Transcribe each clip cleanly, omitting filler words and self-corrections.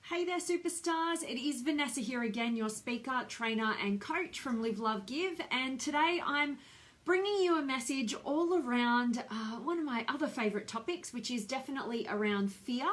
Hey there, superstars. It is Vanessa here again, your speaker, trainer, and coach from Live, Love, Give. And today I'm bringing you a message all around one of my other favorite topics, which is definitely around fear.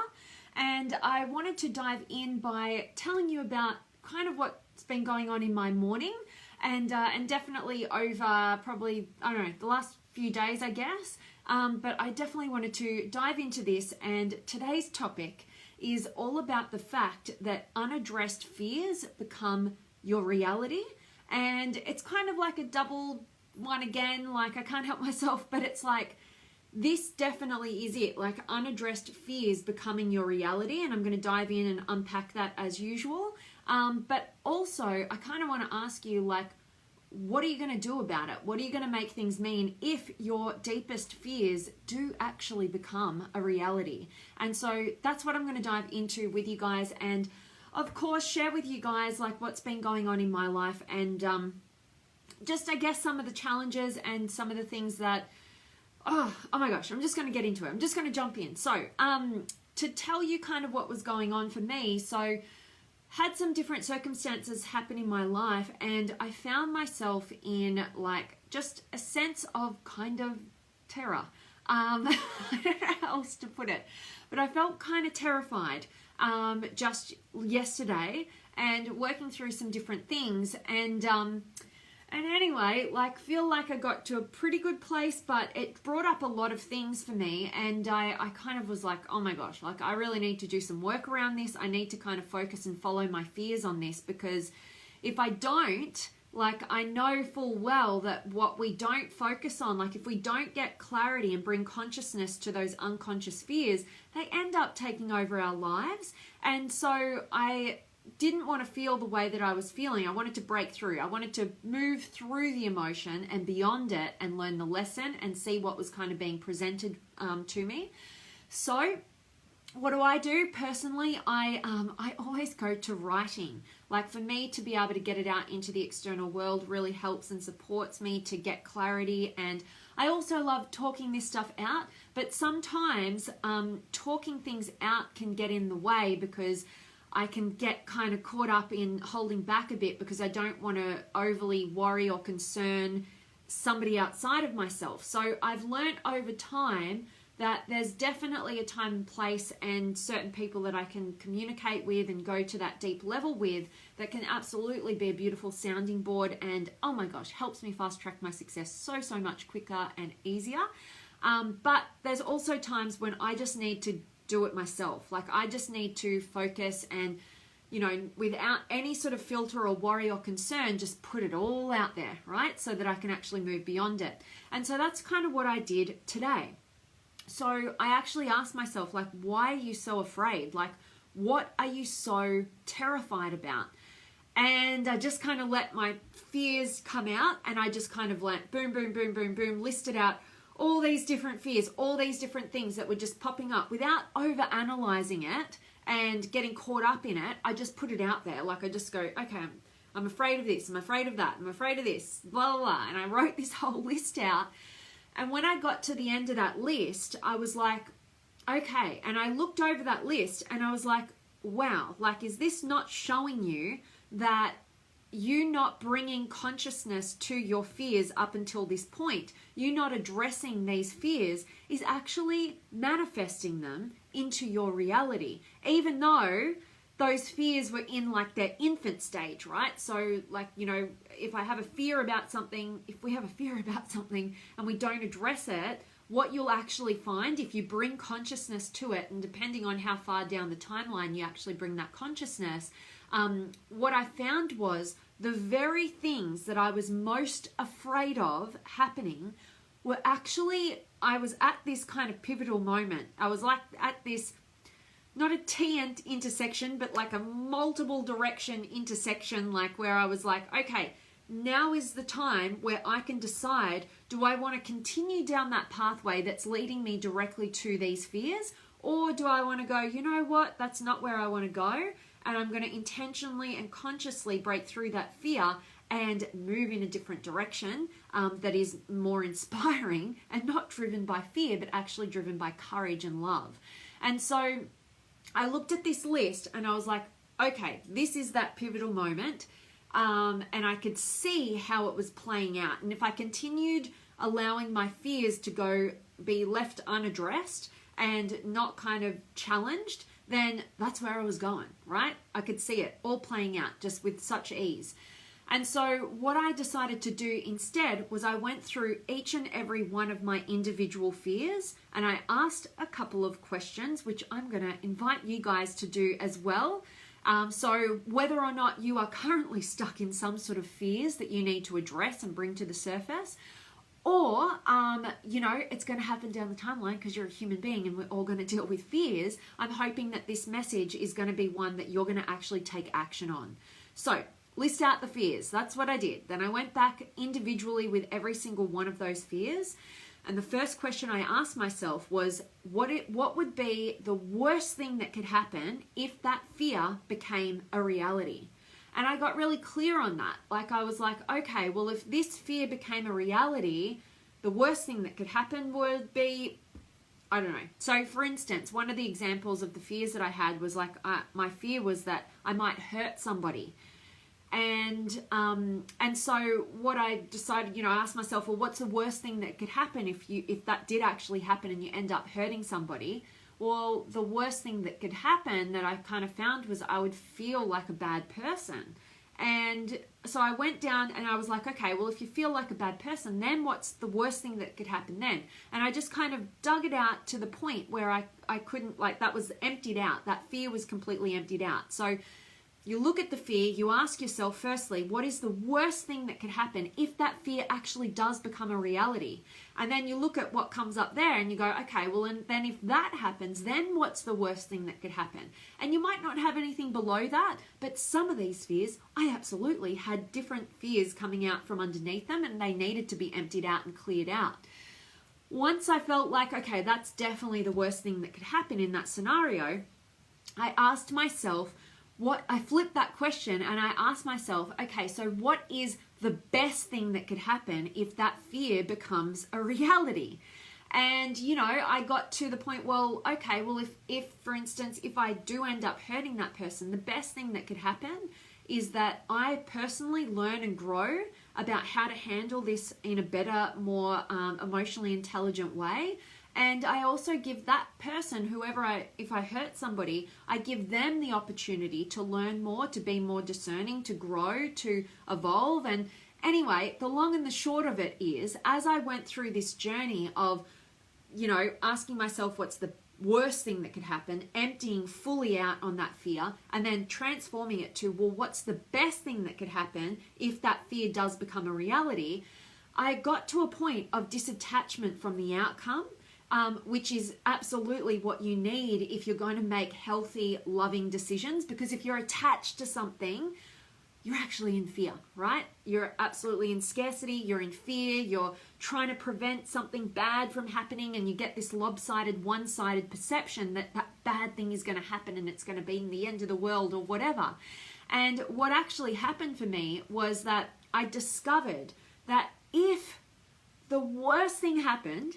And I wanted to dive in by telling you about kind of what's been going on in my morning and definitely over probably, the last few days, I guess. But I definitely wanted to dive into this, and today's topic is all about the fact that unaddressed fears become your reality. And it's kind of like a double one again, like I can't help myself, but it's like this definitely is it, like unaddressed fears becoming your reality. And I'm going to dive in and unpack that as usual. But also I kind of want to ask you, like, what are you going to do about it? What are you going to make things mean if your deepest fears do actually become a reality? And so that's what I'm going to dive into with you guys, and of course share with you guys like what's been going on in my life, and just I guess some of the challenges and some of the things that oh my gosh, I'm just going to get into it. I'm just going to jump in. So to tell you kind of what was going on for me, so had some different circumstances happen in my life, and I found myself in like just a sense of kind of terror. I don't know how else to put it, but I felt kind of terrified just yesterday and working through some different things, and anyway, like feel like I got to a pretty good place, but it brought up a lot of things for me, and I kind of was like, oh my gosh, like I really need to do some work around this. I need to kind of focus and follow my fears on this, because if I don't, like I know full well that what we don't focus on, like if we don't get clarity and bring consciousness to those unconscious fears, they end up taking over our lives. And so I didn't want to feel the way that I was feeling. I wanted to break through. I wanted to move through the emotion and beyond it and learn the lesson and see what was kind of being presented to me. So what do I do personally? I always go to writing. Like for me to be able to get it out into the external world really helps and supports me to get clarity. And I also love talking this stuff out, but sometimes talking things out can get in the way, because I can get kind of caught up in holding back a bit because I don't want to overly worry or concern somebody outside of myself. So I've learned over time that there's definitely a time and place and certain people that I can communicate with and go to that deep level with that can absolutely be a beautiful sounding board, and oh my gosh, helps me fast track my success so much quicker and easier. But there's also times when I just need to do it myself. Like I just need to focus and, without any sort of filter or worry or concern, just put it all out there, right? So that I can actually move beyond it. And so that's kind of what I did today. So I actually asked myself, like, why are you so afraid? Like, what are you so terrified about? And I just kind of let my fears come out, and I just kind of went boom, boom, boom, boom, boom, listed out all these different fears, all these different things that were just popping up without over-analyzing it and getting caught up in it. I just put it out there. Like I just go, okay, I'm afraid of this, I'm afraid of that, I'm afraid of this, blah, blah, blah. And I wrote this whole list out. And when I got to the end of that list, I was like, okay. And I looked over that list and I was like, wow, like, is this not showing you that you not bringing consciousness to your fears up until this point, you not addressing these fears, is actually manifesting them into your reality, even though those fears were in like their infant stage, right? So like, if I have a fear about something, if we have a fear about something and we don't address it, what you'll actually find if you bring consciousness to it, and depending on how far down the timeline you actually bring that consciousness, what I found was the very things that I was most afraid of happening were actually, I was at this kind of pivotal moment. I was like at this, not a T intersection, but like a multiple direction intersection, like where I was like, okay, now is the time where I can decide, do I want to continue down that pathway that's leading me directly to these fears? Or do I want to go, you know what, that's not where I want to go, and I'm going to intentionally and consciously break through that fear and move in a different direction that is more inspiring and not driven by fear, but actually driven by courage and love. And so I looked at this list and I was like, okay, this is that pivotal moment. And I could see how it was playing out. And if I continued allowing my fears to be left unaddressed and not kind of challenged, then that's where I was going, right? I could see it all playing out just with such ease. And so what I decided to do instead was I went through each and every one of my individual fears and I asked a couple of questions, which I'm going to invite you guys to do as well. So whether or not you are currently stuck in some sort of fears that you need to address and bring to the surface, or, it's going to happen down the timeline because you're a human being and we're all going to deal with fears, I'm hoping that this message is going to be one that you're going to actually take action on. So list out the fears. That's what I did. Then I went back individually with every single one of those fears. And the first question I asked myself was, what would be the worst thing that could happen if that fear became a reality? And I got really clear on that. Like I was like, okay, well, if this fear became a reality, the worst thing that could happen would be, I don't know. So for instance, one of the examples of the fears that I had was like, my fear was that I might hurt somebody. And so what I decided, I asked myself, well, what's the worst thing that could happen if that did actually happen and you end up hurting somebody? Well, the worst thing that could happen that I kind of found was I would feel like a bad person. And so I went down and I was like, okay, well, if you feel like a bad person, then what's the worst thing that could happen then? And I just kind of dug it out to the point where I couldn't, like, that was emptied out. That fear was completely emptied out. So you look at the fear, you ask yourself, firstly, what is the worst thing that could happen if that fear actually does become a reality? And then you look at what comes up there and you go, okay, well, and then if that happens, then what's the worst thing that could happen? And you might not have anything below that, but some of these fears, I absolutely had different fears coming out from underneath them and they needed to be emptied out and cleared out. Once I felt like, okay, that's definitely the worst thing that could happen in that scenario, I asked myself, I flipped that question and I asked myself, okay, so what is the best thing that could happen if that fear becomes a reality? And, I got to the point, well, okay, well, if for instance, if I do end up hurting that person, the best thing that could happen is that I personally learn and grow about how to handle this in a better, more emotionally intelligent way. And I also give that person, if I hurt somebody, I give them the opportunity to learn more, to be more discerning, to grow, to evolve. And anyway, the long and the short of it is, as I went through this journey of, asking myself what's the worst thing that could happen, emptying fully out on that fear, and then transforming it to, well, what's the best thing that could happen if that fear does become a reality? I got to a point of disattachment from the outcome. Which is absolutely what you need if you're going to make healthy, loving decisions. Because if you're attached to something, you're actually in fear, right? You're absolutely in scarcity, you're in fear, you're trying to prevent something bad from happening, and you get this lopsided, one-sided perception that that bad thing is going to happen and it's going to be the end of the world or whatever. And what actually happened for me was that I discovered that if the worst thing happened,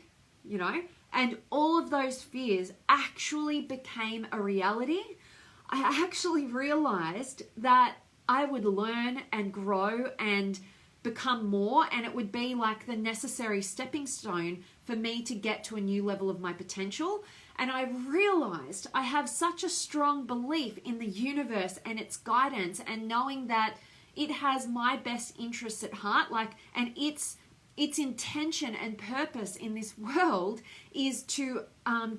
and all of those fears actually became a reality, I actually realized that I would learn and grow and become more, and it would be like the necessary stepping stone for me to get to a new level of my potential. And I realized I have such a strong belief in the universe and its guidance, and knowing that it has my best interests at heart, and its intention and purpose in this world is to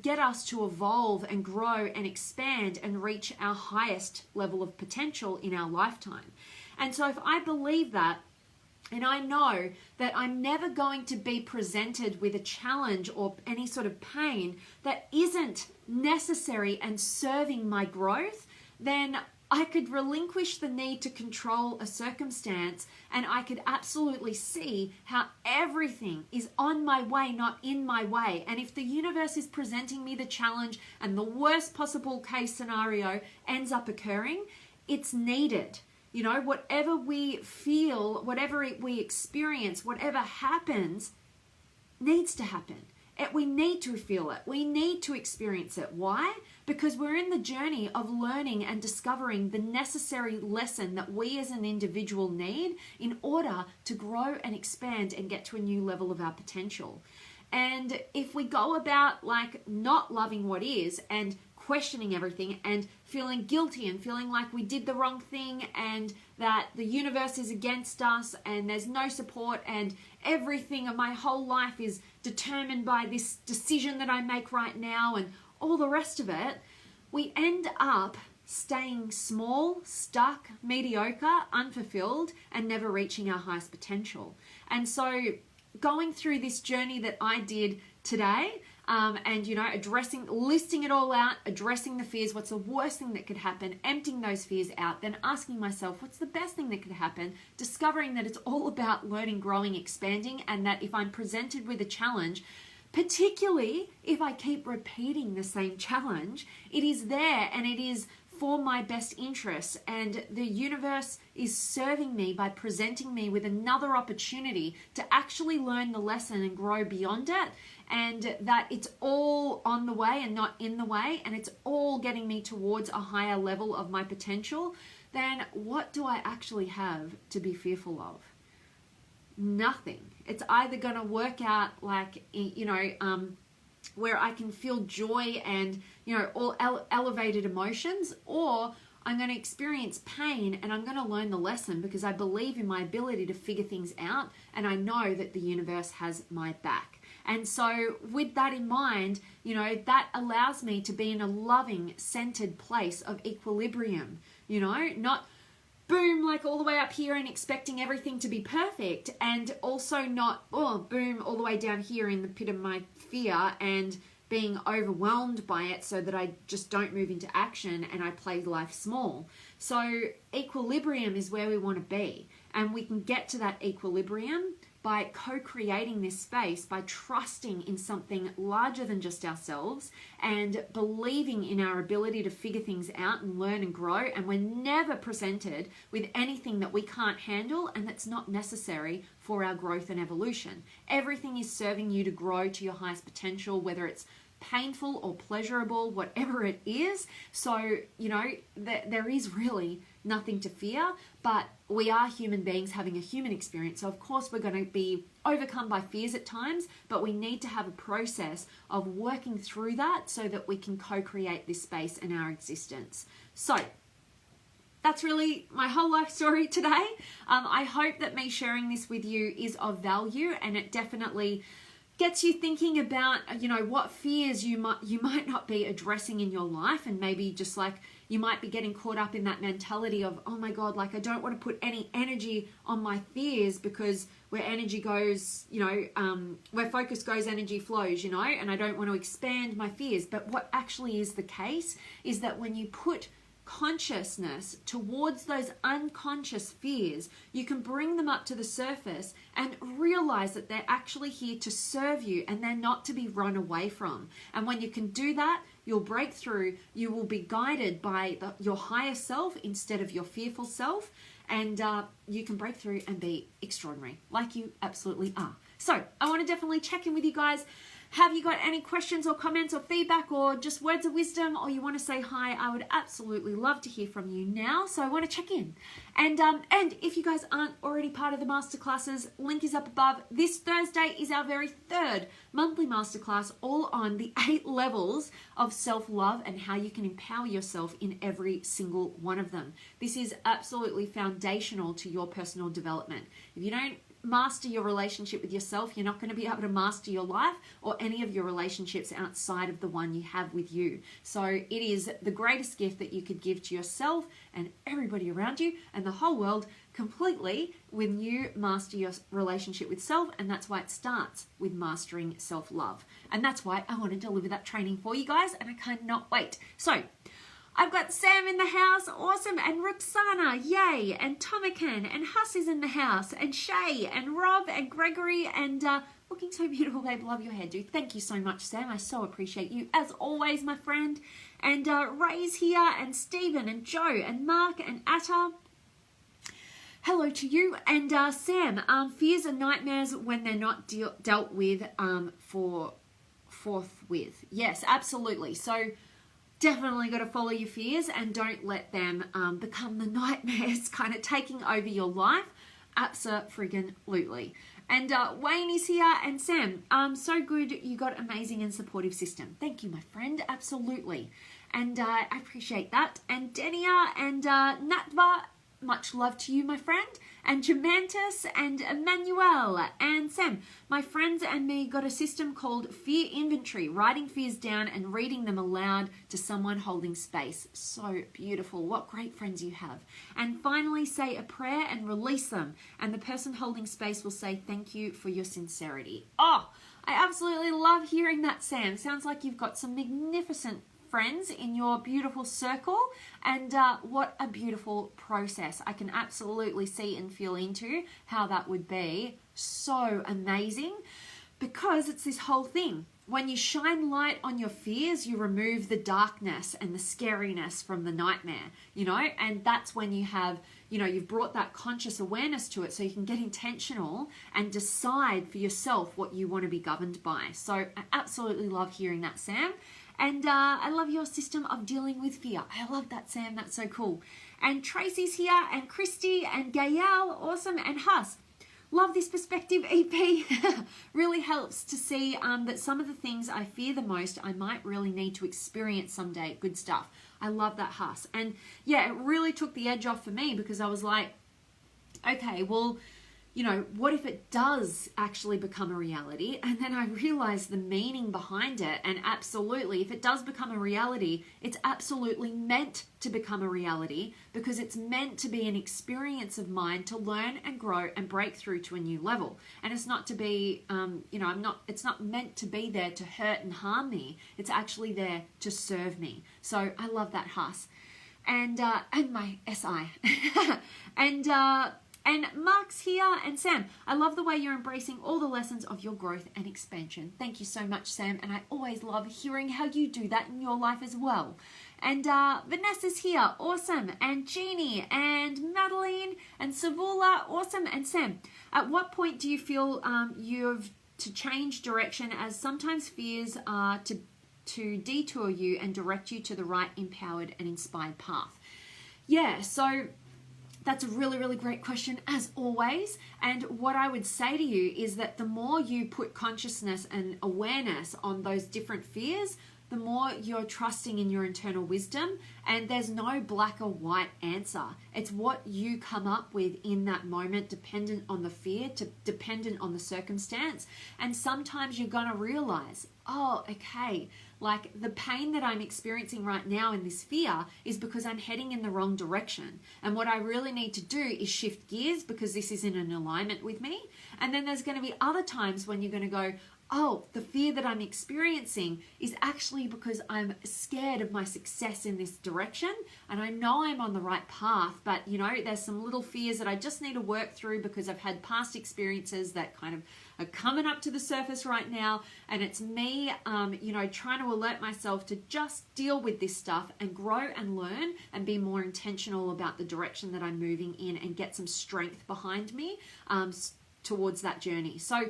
get us to evolve and grow and expand and reach our highest level of potential in our lifetime. And so if I believe that, and I know that I'm never going to be presented with a challenge or any sort of pain that isn't necessary and serving my growth, then I could relinquish the need to control a circumstance, and I could absolutely see how everything is on my way, not in my way. And if the universe is presenting me the challenge and the worst possible case scenario ends up occurring, it's needed. Whatever we feel, whatever we experience, whatever happens, needs to happen. We need to feel it. We need to experience it. Why? Because we're in the journey of learning and discovering the necessary lesson that we as an individual need in order to grow and expand and get to a new level of our potential. And if we go about like not loving what is and questioning everything and feeling guilty and feeling like we did the wrong thing and that the universe is against us and there's no support and everything of my whole life is determined by this decision that I make right now and all the rest of it, we end up staying small, stuck, mediocre, unfulfilled, and never reaching our highest potential. And so going through this journey that I did today, and listing it all out, addressing the fears, what's the worst thing that could happen, emptying those fears out, then asking myself, what's the best thing that could happen, discovering that it's all about learning, growing, expanding, and that if I'm presented with a challenge, particularly if I keep repeating the same challenge, it is there and it is for my best interests, and the universe is serving me by presenting me with another opportunity to actually learn the lesson and grow beyond it, and that it's all on the way and not in the way, and it's all getting me towards a higher level of my potential, then what do I actually have to be fearful of? Nothing. It's either going to work out like, where I can feel joy and, all elevated emotions, or I'm going to experience pain and I'm going to learn the lesson because I believe in my ability to figure things out and I know that the universe has my back. And so with that in mind, that allows me to be in a loving, centered place of equilibrium, not boom, like all the way up here and expecting everything to be perfect, and also not, boom, all the way down here in the pit of my fear and being overwhelmed by it so that I just don't move into action and I play life small. So equilibrium is where we want to be, and we can get to that equilibrium by co-creating this space, by trusting in something larger than just ourselves and believing in our ability to figure things out and learn and grow. And we're never presented with anything that we can't handle and that's not necessary for our growth and evolution. Everything is serving you to grow to your highest potential, whether it's painful or pleasurable, whatever it is. So, there is really nothing to fear, but we are human beings having a human experience. So of course we're going to be overcome by fears at times, but we need to have a process of working through that so that we can co-create this space in our existence. So that's really my whole life story today. I hope that me sharing this with you is of value, and it definitely gets you thinking about, what fears you might not be addressing in your life, and maybe just like you might be getting caught up in that mentality of, oh my God, like I don't want to put any energy on my fears, because where energy goes, where focus goes, energy flows, and I don't want to expand my fears. But what actually is the case is that when you put consciousness towards those unconscious fears, you can bring them up to the surface and realize that they're actually here to serve you and they're not to be run away from. And when you can do that, you'll break through. You will be guided by your higher self instead of your fearful self, and you can break through and be extraordinary, like you absolutely are. So I want to definitely check in with you guys. Have you got any questions or comments or feedback or just words of wisdom, or you want to say hi? I would absolutely love to hear from you now. So I want to check in. And if you guys aren't already part of the masterclasses, link is up above. This Thursday is our very third monthly masterclass, all on the 8 levels of self-love and how you can empower yourself in every single one of them. This is absolutely foundational to your personal development. If you don't master your relationship with yourself, you're not going to be able to master your life or any of your relationships outside of the one you have with you. So it is the greatest gift that you could give to yourself and everybody around you and the whole world completely when you master your relationship with self. And that's why it starts with mastering self-love. And that's why I want to deliver that training for you guys, and I cannot wait. So I've got Sam in the house, awesome, and Roxana, yay, and Tomakan, and Huss is in the house, and Shay, and Rob, and Gregory, and looking so beautiful, babe, love your hair, dude. Thank you so much, Sam, I so appreciate you, as always, my friend. And Ray's here, and Stephen, and Joe, and Mark, and Atta. Hello to you. And Sam, fears and nightmares when they're not dealt with for forthwith. Yes, absolutely. So definitely got to follow your fears and don't let them become the nightmares kind of taking over your life. Abso-friggin-lutely. And Wayne is here, and Sam, so good. You got amazing and supportive system. Thank you, my friend. Absolutely. And I appreciate that. And Denia and Natva, much love to you, my friend. And Jamantis and Emmanuel and Sam, my friends and me got a system called Fear Inventory, writing fears down and reading them aloud to someone holding space. So beautiful. What great friends you have. And finally, say a prayer and release them. And the person holding space will say, thank you for your sincerity. Oh, I absolutely love hearing that, Sam. Sounds like you've got some magnificent friends in your beautiful circle, and what a beautiful process. I can absolutely see and feel into how that would be so amazing, because it's this whole thing. When you shine light on your fears, you remove the darkness and the scariness from the nightmare, and that's when you have, you've brought that conscious awareness to it, so you can get intentional and decide for yourself what you want to be governed by. So I absolutely love hearing that, Sam. And I love your system of dealing with fear. I love that, Sam. That's so cool. And Tracy's here, and Christy, and Gael, awesome, and Huss. Love this perspective, EP. Really helps to see that some of the things I fear the most, I might really need to experience someday. Good stuff. I love that, Huss. And yeah, it really took the edge off for me, because I was like, okay, well, what if it does actually become a reality? And then I realized the meaning behind it. And absolutely, if it does become a reality, it's absolutely meant to become a reality, because it's meant to be an experience of mine to learn and grow and break through to a new level. And it's not to be, it's not meant to be there to hurt and harm me. It's actually there to serve me. So I love that, Huss. And my SI. And Mark's here, and Sam, I love the way you're embracing all the lessons of your growth and expansion. Thank you so much, Sam, and I always love hearing how you do that in your life as well. And Vanessa's here, awesome, and Jeannie, and Madeline, and Savula, awesome, and Sam, at what point do you feel you've to change direction, as sometimes fears are to detour you and direct you to the right empowered and inspired path? Yeah, so that's a really, really great question, as always. And what I would say to you is that the more you put consciousness and awareness on those different fears, the more you're trusting in your internal wisdom. And there's no black or white answer. It's what you come up with in that moment, dependent on the fear, dependent on the circumstance. And sometimes you're going to realize, oh, okay, like the pain that I'm experiencing right now in this fear is because I'm heading in the wrong direction. And what I really need to do is shift gears, because this isn't in alignment with me. And then there's going to be other times when you're going to go, oh, the fear that I'm experiencing is actually because I'm scared of my success in this direction. And I know I'm on the right path, but there's some little fears that I just need to work through, because I've had past experiences that kind of are coming up to the surface right now. And it's me, trying to alert myself to just deal with this stuff and grow and learn and be more intentional about the direction that I'm moving in, and get some strength behind me towards that journey. So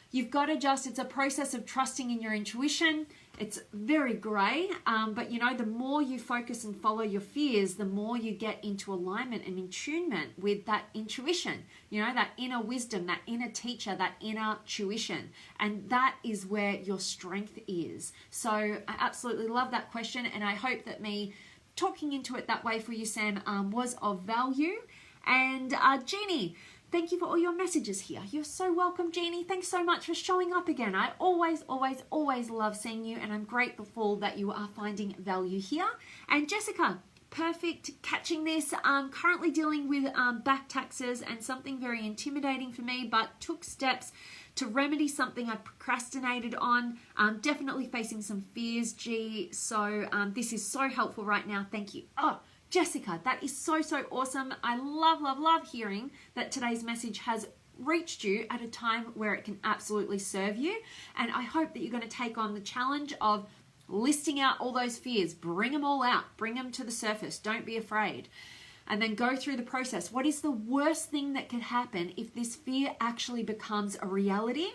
you've got to it's a process of trusting in your intuition. It's very grey, but the more you focus and follow your fears, the more you get into alignment and in tunement with that intuition, that inner wisdom, that inner teacher, that inner tuition. And that is where your strength is. So I absolutely love that question. And I hope that me talking into it that way for you, Sam, was of value. And Jeannie, thank you for all your messages here. You're so welcome, Jeannie. Thanks so much for showing up again. I always, always, always love seeing you, and I'm grateful that you are finding value here. And Jessica, perfect catching this. I'm currently dealing with back taxes, and something very intimidating for me, but took steps to remedy something I procrastinated on. Definitely facing some fears, G. So this is so helpful right now. Thank you. Oh, Jessica, that is so, so awesome. I love, love, love hearing that today's message has reached you at a time where it can absolutely serve you. And I hope that you're going to take on the challenge of listing out all those fears. Bring them all out. Bring them to the surface. Don't be afraid. And then go through the process. What is the worst thing that could happen if this fear actually becomes a reality?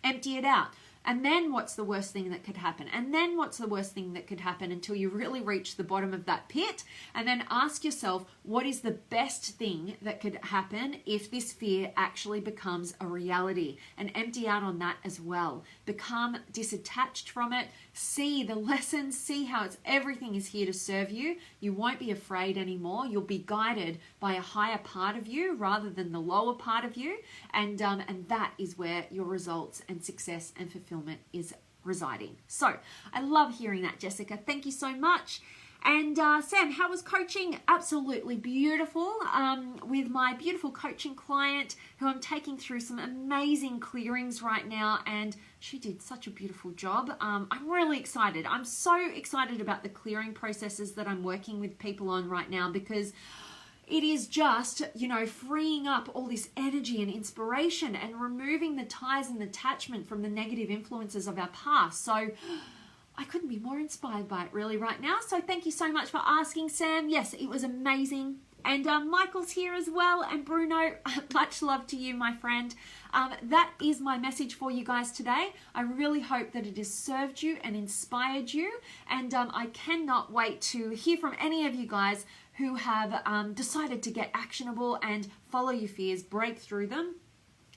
Empty it out. And then what's the worst thing that could happen? And then what's the worst thing that could happen, until you really reach the bottom of that pit. And then ask yourself, what is the best thing that could happen if this fear actually becomes a reality? And empty out on that as well. Become disattached from it. See the lessons. See how everything is here to serve you. You won't be afraid anymore. You'll be guided by a higher part of you rather than the lower part of you. And that is where your results and success and fulfillment is residing. So I love hearing that, Jessica. Thank you so much. And Sam, how was coaching? Absolutely beautiful. With my beautiful coaching client who I'm taking through some amazing clearings right now, and she did such a beautiful job. I'm really excited. I'm so excited about the clearing processes that I'm working with people on right now, because it is just, freeing up all this energy and inspiration and removing the ties and attachment from the negative influences of our past. So I couldn't be more inspired by it really right now. So thank you so much for asking, Sam. Yes, it was amazing. And Michael's here as well. And Bruno, much love to you, my friend. That is my message for you guys today. I really hope that it has served you and inspired you. And I cannot wait to hear from any of you guys who have decided to get actionable and follow your fears, break through them,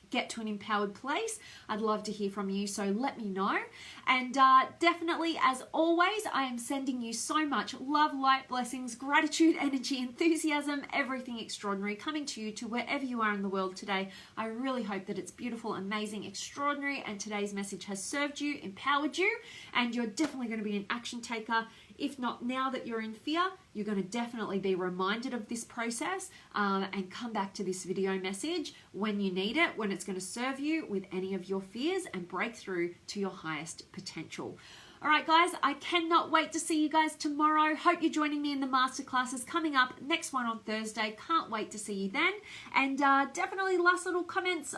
get to an empowered place. I'd love to hear from you, so let me know. And definitely, as always, I am sending you so much love, light, blessings, gratitude, energy, enthusiasm, everything extraordinary coming to you, to wherever you are in the world today. I really hope that it's beautiful, amazing, extraordinary, and today's message has served you, empowered you, and you're definitely going to be an action taker. If not now that you're in fear, you're going to definitely be reminded of this process and come back to this video message when you need it, when it's going to serve you with any of your fears and break through to your highest potential. All right, guys, I cannot wait to see you guys tomorrow. Hope you're joining me in the masterclasses coming up. Next one on Thursday. Can't wait to see you then. And definitely last little comments.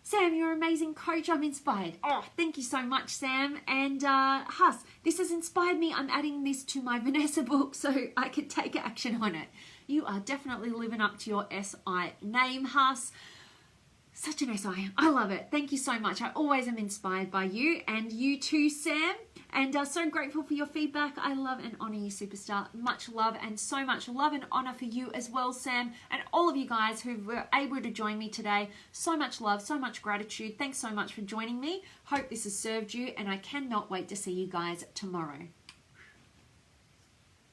Sam, you're an amazing coach. I'm inspired. Oh, thank you so much, Sam. And Huss, this has inspired me. I'm adding this to my Vanessa book so I can take action on it. You are definitely living up to your SI name, Huss. Such an SI. I love it. Thank you so much. I always am inspired by you, and you too, Sam. And so grateful for your feedback. I love and honor you, superstar. Much love, and so much love and honor for you as well, Sam, and all of you guys who were able to join me today. So much love, so much gratitude. Thanks so much for joining me. Hope this has served you, and I cannot wait to see you guys tomorrow.